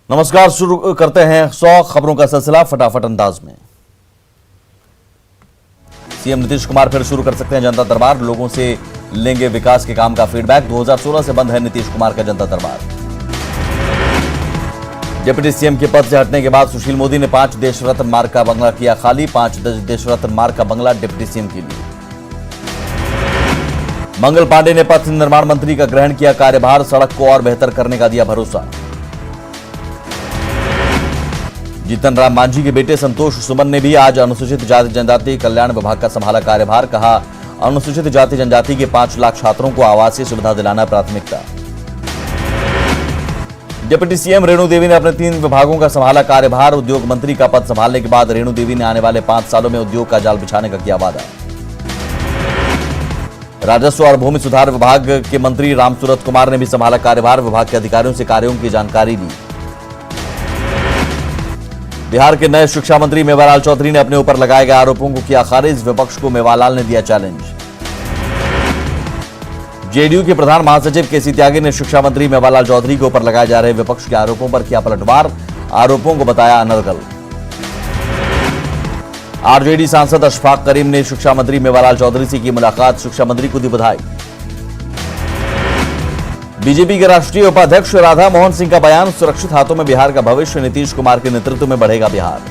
नमस्कार, शुरू करते हैं 100 खबरों का सिलसिला फटाफट अंदाज में। सीएम नीतीश कुमार फिर शुरू कर सकते हैं जनता दरबार, लोगों से लेंगे विकास के काम का फीडबैक। 2016 से बंद है नीतीश कुमार का जनता दरबार। डिप्टी सीएम के पद से हटने के बाद सुशील मोदी ने 5 देश रत्न मार्ग का बंगला किया खाली। 5 देश रत्न मार्ग का बंगला डिप्टी सीएम के लिए। मंगल पांडे ने पथ निर्माण मंत्री का ग्रहण किया कार्यभार, सड़क को और बेहतर करने का दिया भरोसा। जीतन राम मांझी के बेटे संतोष सुमन ने भी आज अनुसूचित जाति जनजाति कल्याण विभाग का संभाला कार्यभार। कहा, अनुसूचित जाति जनजाति के 5 लाख छात्रों को आवासीय सुविधा दिलाना प्राथमिकता। डिप्टी सीएम रेणु देवी ने अपने 3 विभागों का संभाला कार्यभार। उद्योग मंत्री का पद संभालने के बाद रेणु देवी ने आने वाले 5 सालों में उद्योग का जाल बिछाने का किया वादा। राजस्व और भूमि सुधार विभाग के मंत्री रामसूरत कुमार ने भी संभाला कार्यभार। विभाग के अधिकारियों से कार्यों की जानकारी ली। बिहार के नए शिक्षा मंत्री मेवालाल चौधरी ने अपने ऊपर लगाए गए आरोपों को किया खारिज। विपक्ष को मेवालाल ने दिया चैलेंज। जेडीयू के प्रधान महासचिव केसी त्यागी ने शिक्षा मंत्री मेवालाल चौधरी के ऊपर लगाए जा रहे विपक्ष के आरोपों पर किया पलटवार। आरोपों को बताया अनर्गल। आरजेडी सांसद अशफाक करीम ने शिक्षा मंत्री मेवालाल चौधरी से की मुलाकात। शिक्षा मंत्री को दी बधाई। बीजेपी के राष्ट्रीय उपाध्यक्ष राधा मोहन सिंह का बयान, सुरक्षित हाथों में बिहार का भविष्य, नीतीश कुमार के नेतृत्व में बढ़ेगा बिहार।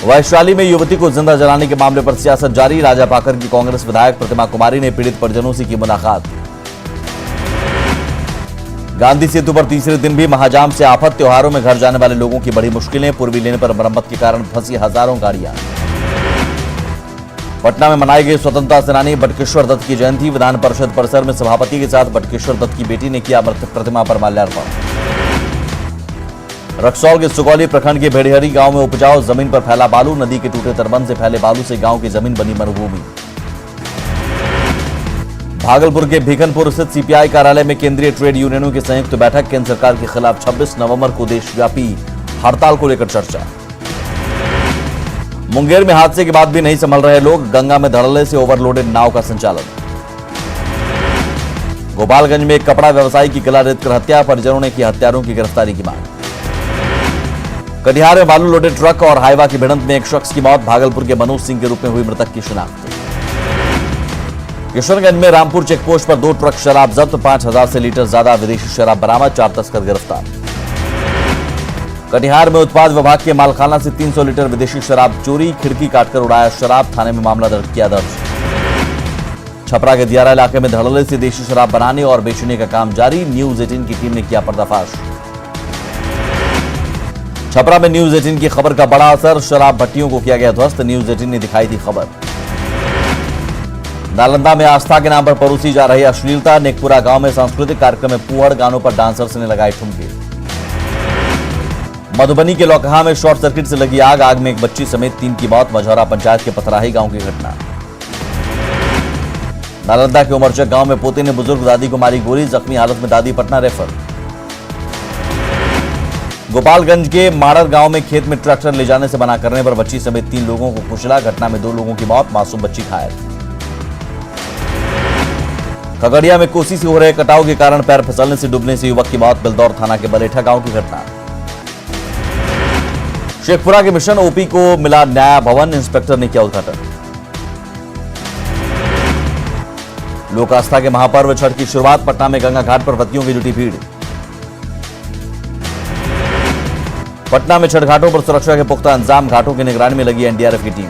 वैशाली में युवती को जिंदा जलाने के मामले पर सियासत जारी। राजापाकर की कांग्रेस विधायक प्रतिमा कुमारी ने पीड़ित परिजनों से की मुलाकात। गांधी सेतु पर तीसरे दिन भी महाजाम से आफत, त्योहारों में घर जाने वाले लोगों की बड़ी मुश्किलें। पूर्वी लेन पर मरम्मत के कारण फंसी हजारों गाड़ियां। पटना में मनाई गई स्वतंत्रता सेनानी बटकेश्वर दत्त की जयंती। विधान परिषद परिसर में सभापति के साथ बटकेश्वर दत्त की बेटी ने किया प्रतिमा पर माल्यार्पण। रक्सौल के सुगौली प्रखंड के भेड़िहरी गांव में उपजाऊ जमीन पर फैला बालू। नदी के टूटे तटबंध से फैले बालू से गांव की जमीन बनी मरुभूमि। भागलपुर के भीखनपुर स्थित सीपीआई कार्यालय में केंद्रीय ट्रेड यूनियनों की संयुक्त बैठक। केंद्र सरकार के खिलाफ 26 नवंबर को देशव्यापी हड़ताल को लेकर चर्चा। मुंगेर में हादसे के बाद भी नहीं संभल रहे लोग। गंगा में धड़ल्ले से ओवरलोडेड नाव का संचालन। गोपालगंज में एक कपड़ा व्यवसायी की गला रेत कर हत्या, परिजनों ने की हत्यारों की गिरफ्तारी की मांग। कटिहार में बालू लोडेड ट्रक और हाईवा की भिड़ंत में एक शख्स की मौत। भागलपुर के मनोज सिंह के रूप में हुई मृतक की शिनाख्त। किशनगंज में रामपुर चेकपोस्ट पर 2 ट्रक शराब जब्त। 5000 से लीटर ज्यादा विदेशी शराब बरामद। 4 तस्कर गिरफ्तार। कटिहार में उत्पाद विभाग के मालखाना से 300 लीटर विदेशी शराब चोरी। खिड़की काटकर उड़ाया शराब। थाने में मामला दर्ज किया। छपरा के दियारा इलाके में धड़ल्ले से देशी शराब बनाने और बेचने का काम जारी। न्यूज 18 की टीम ने किया पर्दाफाश। छपरा में न्यूज 18 की खबर का बड़ा असर। शराब भट्टियों को किया गया ध्वस्त। न्यूज 18 ने दिखाई थी खबर। नालंदा में आस्था के नाम पर परोसी जा रही अश्लीलता। नेकपुरा गांव में सांस्कृतिक कार्यक्रम में पुअड़ गानों पर डांसर्स ने लगाए ठुमके। मधुबनी के लौकहा में शॉर्ट सर्किट से लगी आग। आग में एक बच्ची समेत 3 की मौत। मझौरा पंचायत के पथराही गांव की घटना। नालंदा के उमरचक गांव में पोते ने बुजुर्ग दादी को मारी गोली। जख्मी हालत में दादी पटना रेफर। गोपालगंज के माड़र गांव में खेत में ट्रैक्टर ले जाने से मना करने पर बच्ची समेत 3 लोगों को कुचला। घटना में 2 लोगों की मौत, मासूम बच्ची घायल। खगड़िया में कोसी से हो रहे कटाव के कारण पैर फिसलने से डूबने से युवक की मौत। बिलदौर थाना के बलेठा गांव की घटना। शेखपुरा के मिशन ओपी को मिला न्याय भवन। इंस्पेक्टर ने किया उद्घाटन। लोक आस्था के महापर्व छठ की शुरुआत। पटना में गंगा घाट पर व्रतियों की जुटी भीड़। पटना में छठ घाटों पर सुरक्षा के पुख्ता इंतजाम। घाटों की निगरानी में लगी एनडीआरएफ की टीम।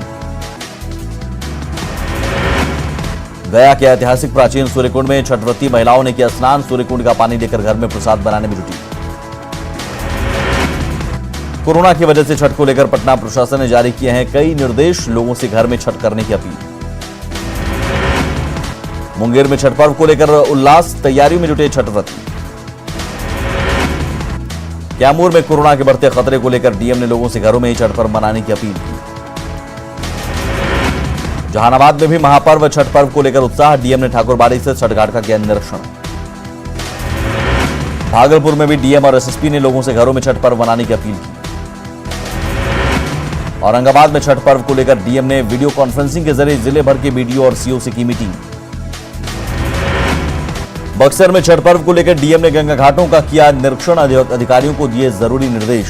गया के ऐतिहासिक प्राचीन सूर्यकुंड में छठव्रती महिलाओं ने किया स्नान। सूर्यकुंड का पानी लेकर घर में प्रसाद बनाने में जुटी। कोरोना की वजह से छठ को लेकर पटना प्रशासन ने जारी किए हैं कई निर्देश। लोगों से घर में छठ करने की अपील। मुंगेर में छठ पर्व को लेकर उल्लास। तैयारियों में जुटे छठव्रती। कैमूर में कोरोना के बढ़ते खतरे को लेकर डीएम ने लोगों से घरों में ही छठ पर्व मनाने की अपील की। जहानाबाद में भी महापर्व छठ पर्व को लेकर उत्साह। डीएम ने ठाकुरबाड़ी से छठ घाट का किया निरीक्षण। भागलपुर में भी डीएम और एसएसपी ने लोगों से घरों में छठ पर्व मनाने की अपील की। औरंगाबाद में छठ पर्व को लेकर डीएम ने वीडियो कॉन्फ्रेंसिंग के जरिए जिले भर के बीडीओ और सीओ से की मीटिंग। बक्सर में छठ पर्व को लेकर डीएम ने गंगा घाटों का किया निरीक्षण, अधिकारियों को दिए जरूरी निर्देश।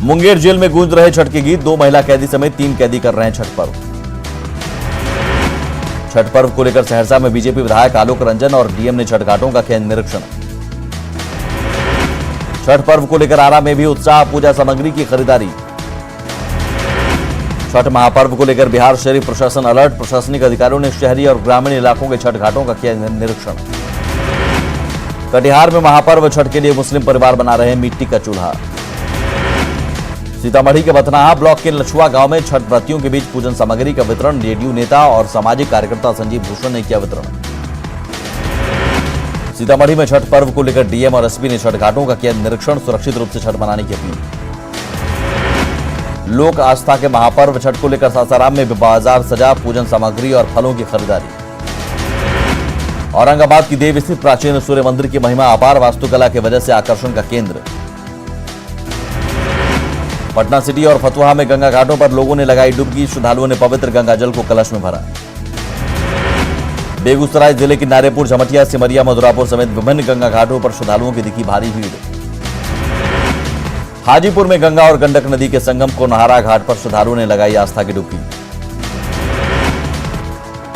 मुंगेर जेल में गूंज रहे छठ के गीत, 2 महिला कैदी समेत 3 कैदी कर रहे हैं छठ पर्व। छठ पर्व को लेकर सहरसा में बीजेपी विधायक आलोक रंजन और डीएम ने छठ घाटों का किया निरीक्षण। छठ पर्व को लेकर आरा में भी उत्साह, पूजा सामग्री की खरीदारी। छठ महापर्व को लेकर बिहार शहरी प्रशासन अलर्ट, प्रशासनिक अधिकारियों ने शहरी और ग्रामीण इलाकों के छठ घाटों का किया निरीक्षण। कटिहार में महापर्व छठ के लिए मुस्लिम परिवार बना रहे मिट्टी का चूल्हा। सीतामढ़ी के बथनाहा ब्लॉक के लछुआ गांव में छठ व्रतियों के बीच पूजन सामग्री का वितरण, जेडीयू नेता और सामाजिक कार्यकर्ता संजीव भूषण ने किया वितरण। सीतामढ़ी में छठ पर्व को लेकर डीएम और एसपी ने छठ घाटों का किया निरीक्षण, सुरक्षित रूप से छठ मनाने की अपील। लोक आस्था के महापर्व छठ को लेकर सासाराम में बाजार सजा, पूजन सामग्री और फलों की खरीदारी। औरंगाबाद की देव स्थित प्राचीन सूर्य मंदिर की महिमा अपार, वास्तुकला की वजह से आकर्षण का केंद्र। पटना सिटी और फतुहा में गंगा घाटों पर लोगों ने लगाई डुबकी, श्रद्धालुओं ने पवित्र गंगा जल को कलश में भरा। बेगूसराय जिले की नारेपुर, झमटिया, सिमरिया, मधुरापुर समेत विभिन्न गंगा घाटों पर श्रद्धालुओं की दिखी भारी भीड़। हाजीपुर में गंगा और गंडक नदी के संगम को नहारा घाट पर श्रद्धालुओं ने लगाई आस्था की डुबकी।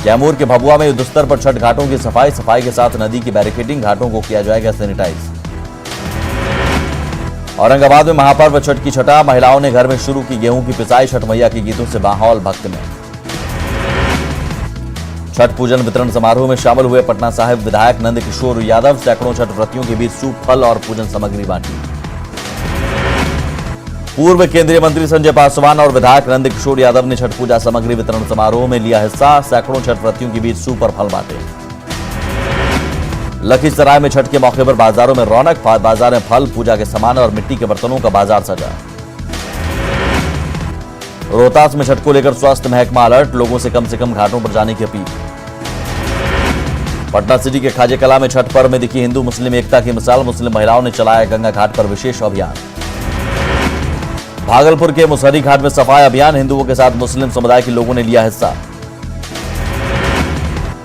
कैमूर के भभुआ में युद्ध स्तर पर छठ घाटों की सफाई के साथ नदी की बैरिकेडिंग, घाटों को किया जाएगा सैनिटाइज। औरंगाबाद में महापर्व छठ की छठा, महिलाओं ने घर में शुरू की गेहूं की पिसाई, छठ मैया के गीतों से माहौल भक्त में। छठ पूजन वितरण समारोह में शामिल हुए पटना साहिब विधायक नंद किशोर यादव, सैकड़ों छठ व्रतियों के बीच सूप, फल और पूजन सामग्री बांटी। पूर्व केंद्रीय मंत्री संजय पासवान और विधायक नंद किशोर यादव ने छठ पूजा सामग्री वितरण समारोह में लिया हिस्सा, सैकड़ों छठ व्रतियों के बीच सूप और फल बांटे। लखीसराय में छठ के मौके पर बाजारों में रौनक, बाजार में फल, पूजा के सामान और मिट्टी के बर्तनों का बाजार सजा। रोहतास में छठ को लेकर स्वास्थ्य महकमा अलर्ट, लोगों से कम घाटों पर जाने की अपील। पटना सिटी के खाजे कला में छठ पर्व में दिखी हिंदू मुस्लिम एकता की मिसाल, मुस्लिम महिलाओं ने चलाया गंगा घाट पर विशेष अभियान। भागलपुर के मुसहरी घाट में सफाई अभियान, हिंदुओं के साथ मुस्लिम समुदाय के लोगों ने लिया हिस्सा।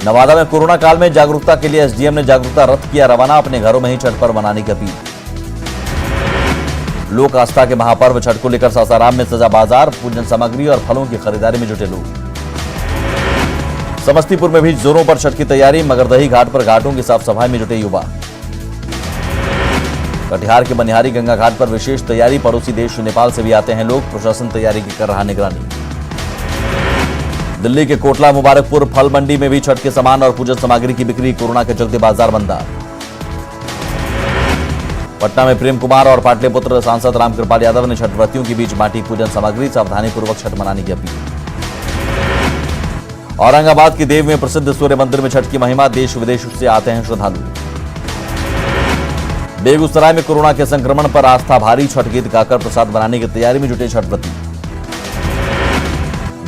नवादा में कोरोना काल में जागरूकता के लिए एसडीएम ने जागरूकता रथ किया रवाना, अपने घरों में ही छठ पर्व मनाने की अपील। लोक आस्था के महापर्व छठ को लेकर सासाराम में सजा बाजार, पूजन सामग्री और फलों की खरीदारी में जुटे लोग। समस्तीपुर में भी जोरों पर छठ की तैयारी, मगरदही घाट पर घाटों की साफ सफाई में जुटे युवा। कटिहार के बनिहारी गंगा घाट पर विशेष तैयारी, पड़ोसी देश नेपाल से भी आते हैं लोग, प्रशासन तैयारी की कर रहा निगरानी। दिल्ली के कोटला मुबारकपुर फल मंडी में भी छठ के सामान और पूजन सामग्री की बिक्री, कोरोना के चलते बाजार बंदा। पटना में प्रेम कुमार और पाटलिपुत्र सांसद रामकृपाल यादव ने छठ व्रतियों के बीच बांटी पूजन सामग्री, सावधानी पूर्वक छठ मनाने की अपील। औरंगाबाद के देव में प्रसिद्ध सूर्य मंदिर में छठ की महिमा, देश विदेश से आते हैं श्रद्धालु। बेगूसराय में कोरोना के संक्रमण पर आस्था भारी, छठ गीत गाकर प्रसाद बनाने की तैयारी में जुटे छठ व्रती।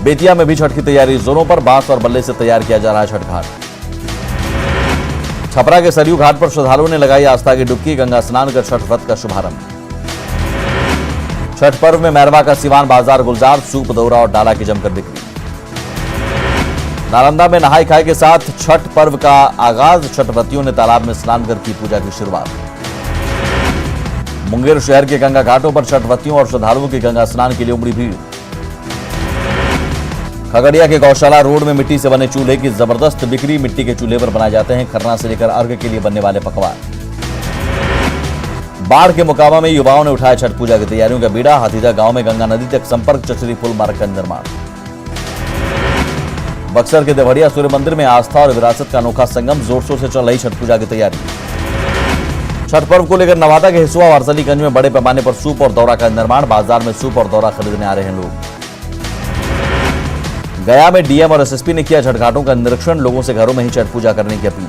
बेतिया में भी छठ की तैयारी जोरों पर, बांस और बल्ले से तैयार किया जा रहा है छठ घाट। छपरा के सरयू घाट पर श्रद्धालुओं ने लगाई आस्था की डुबकी, गंगा स्नान कर छठ व्रत का शुभारंभ। छठ पर्व में मैरवा का सिवान बाजार गुलजार, सूप, दौरा और डाला की जमकर बिक्री। नालंदा में नहाई खाई के साथ छठ पर्व का आगाज, छठ व्रतियों ने तालाब में स्नान कर की पूजा की शुरुआत। मुंगेर शहर के गंगा घाटों पर छठ व्रतियों और श्रद्धालुओं की गंगा स्नान के लिए उमड़ी भीड़। खगड़िया के गौशाला रोड में मिट्टी से बने चूल्हे की जबरदस्त बिक्री, मिट्टी के चूल्हे पर बनाए जाते हैं खरना से लेकर अर्घ के लिए बनने वाले पकवान। बाढ़ के मुकाबला में युवाओं ने उठाया छठ पूजा की तैयारियों का बीड़ा, हाथीदा गांव में गंगा नदी तक संपर्क चचरी पुल मार्ग का निर्माण। बक्सर के देवड़िया सूर्य मंदिर में आस्था और विरासत का अनोखा संगम, जोर शोर से चल रही छठ पूजा की तैयारी। छठ पर्व को लेकर नवादा के हिसुआ और अरसलीगंज में बड़े पैमाने पर सूप और दौरा का निर्माण, बाजार में सूप और दौरा खरीदने आ रहे हैं लोग। गया में डीएम और एसएसपी ने किया छठ घाटों का निरीक्षण, लोगों से घरों में ही छठ पूजा करने की अपील।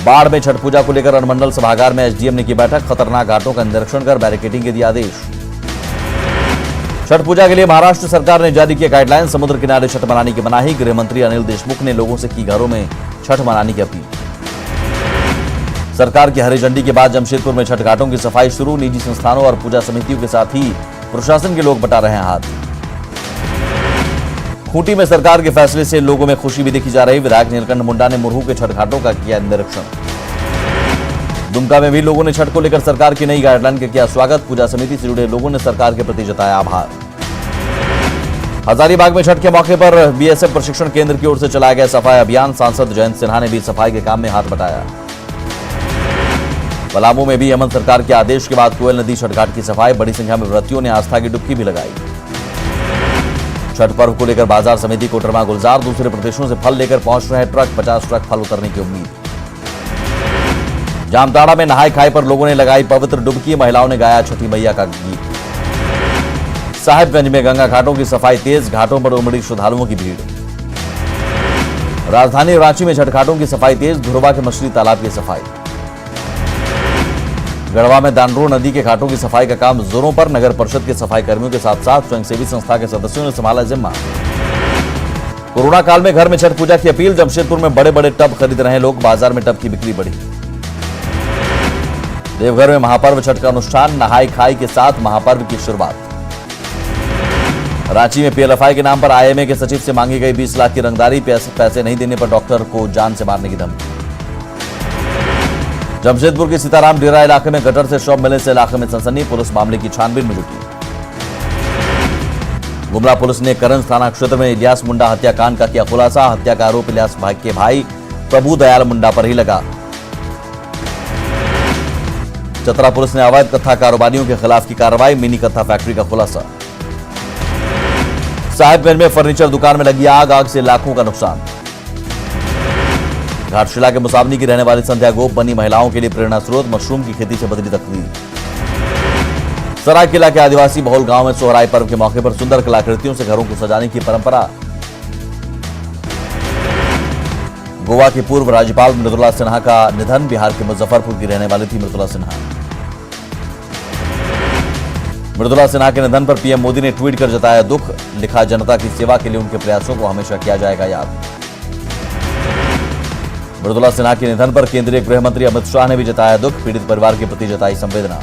बाढ़ में छठ पूजा को लेकर अनुमंडल सभागार में एसडीएम ने की बैठक, खतरनाक घाटों का निरीक्षण कर बैरिकेडिंग के दिए आदेश। छठ पूजा के लिए महाराष्ट्र सरकार ने जारी किया गाइडलाइन, समुद्र किनारे छठ मनाने की मनाही, गृह मंत्री अनिल देशमुख ने लोगों से की घरों में छठ मनाने की अपील। सरकार की हरी झंडी के बाद जमशेदपुर में छठ घाटों की सफाई शुरू, निजी संस्थानों और पूजा समितियों के साथ ही प्रशासन के लोग बटा रहे हैं हाथ। खूंटी में सरकार के फैसले से लोगों में खुशी भी देखी जा रही। विधायक नीलकंठ मुंडा ने मुरहू के छठ घाटों का किया निरीक्षण। दुमका में भी लोगों ने छठ को लेकर सरकार की नई गाइडलाइन का किया स्वागत। पूजा समिति से जुड़े लोगों ने सरकार के प्रति जताया आभार। हजारीबाग में छठ के मौके पर बीएसएफ प्रशिक्षण केंद्र की ओर से चलाया गया सफाई अभियान। सांसद जयंत सिन्हा ने भी सफाई के काम में हाथ बटाया। पलामू में भी हेमंत सरकार के आदेश के बाद कोयल नदी छठ घाट की सफाई। बड़ी संख्या में व्रतियों ने आस्था की डुबकी भी लगाई। छठ पर्व को लेकर बाजार समिति कोटरमा गुलजार। दूसरे प्रदेशों से फल लेकर पहुंच रहे ट्रक। 50 ट्रक फल उतरने की उम्मीद। जामताड़ा में नहाय खाए पर लोगों ने लगाई पवित्र डुबकी। महिलाओं ने गाया छठी मैया का गीत। साहिबगंज में गंगा घाटों की सफाई तेज। घाटों पर उमड़ी श्रद्धालुओं की भीड़। राजधानी रांची में छठ घाटों की सफाई तेज। धुरवा के मछली तालाब की सफाई। गढ़वा में दानरो नदी के घाटों की सफाई का काम जोरों पर। नगर परिषद के सफाई कर्मियों के साथ साथ स्वयंसेवी संस्था के सदस्यों ने संभाला जिम्मा। कोरोना काल में घर में छठ पूजा की अपील। जमशेदपुर में बड़े बड़े टब खरीद रहे लोग। बाजार में टब की बिक्री बढ़ी। देवघर में महापर्व छठ का अनुष्ठान। नहाई खाई के साथ महापर्व की शुरुआत। रांची में पीएलएफआई के नाम पर आईएमए के सचिव से मांगी गई 20 लाख की रंगदारी। पैसे नहीं देने पर डॉक्टर को जान से मारने की धमकी। जमशेदपुर के सीताराम डेरा इलाके में गटर से शव मिलने से इलाके में सनसनी। पुलिस मामले की छानबीन में जुटी। गुमला पुलिस ने करंज थाना क्षेत्र में इलियास मुंडा हत्याकांड का किया खुलासा। हत्या का आरोप इलियास के भाई प्रभु दयाल मुंडा पर ही लगा। चतरा पुलिस ने अवैध कत्था कारोबारियों के खिलाफ की कार्रवाई। मिनी कत्था फैक्ट्री का खुलासा। साहिबगंज में फर्नीचर दुकान में लगी आग से लाखों का नुकसान। घाटशिला के मुसावनी की रहने वाली संध्या गोप बनी महिलाओं के लिए प्रेरणा स्रोत। मशरूम की खेती से बदली तकदीर। सरायकेला के आदिवासी बहुल गांव में सोहराय पर्व के मौके पर सुंदर कलाकृतियों से घरों को सजाने की परंपरा। गोवा की पूर्व राज्यपाल मृदुला सिन्हा का निधन। बिहार के मुजफ्फरपुर की रहने वाली थी मृदुला सिन्हा। मृदुला सिन्हा के निधन पर पीएम मोदी ने ट्वीट कर जताया दुख। लिखा, जनता की सेवा के लिए उनके प्रयासों को हमेशा किया जाएगा याद। मृदुला सिन्हा के निधन पर केंद्रीय गृह मंत्री अमित शाह ने भी जताया दुख। पीड़ित परिवार के प्रति जताई संवेदना।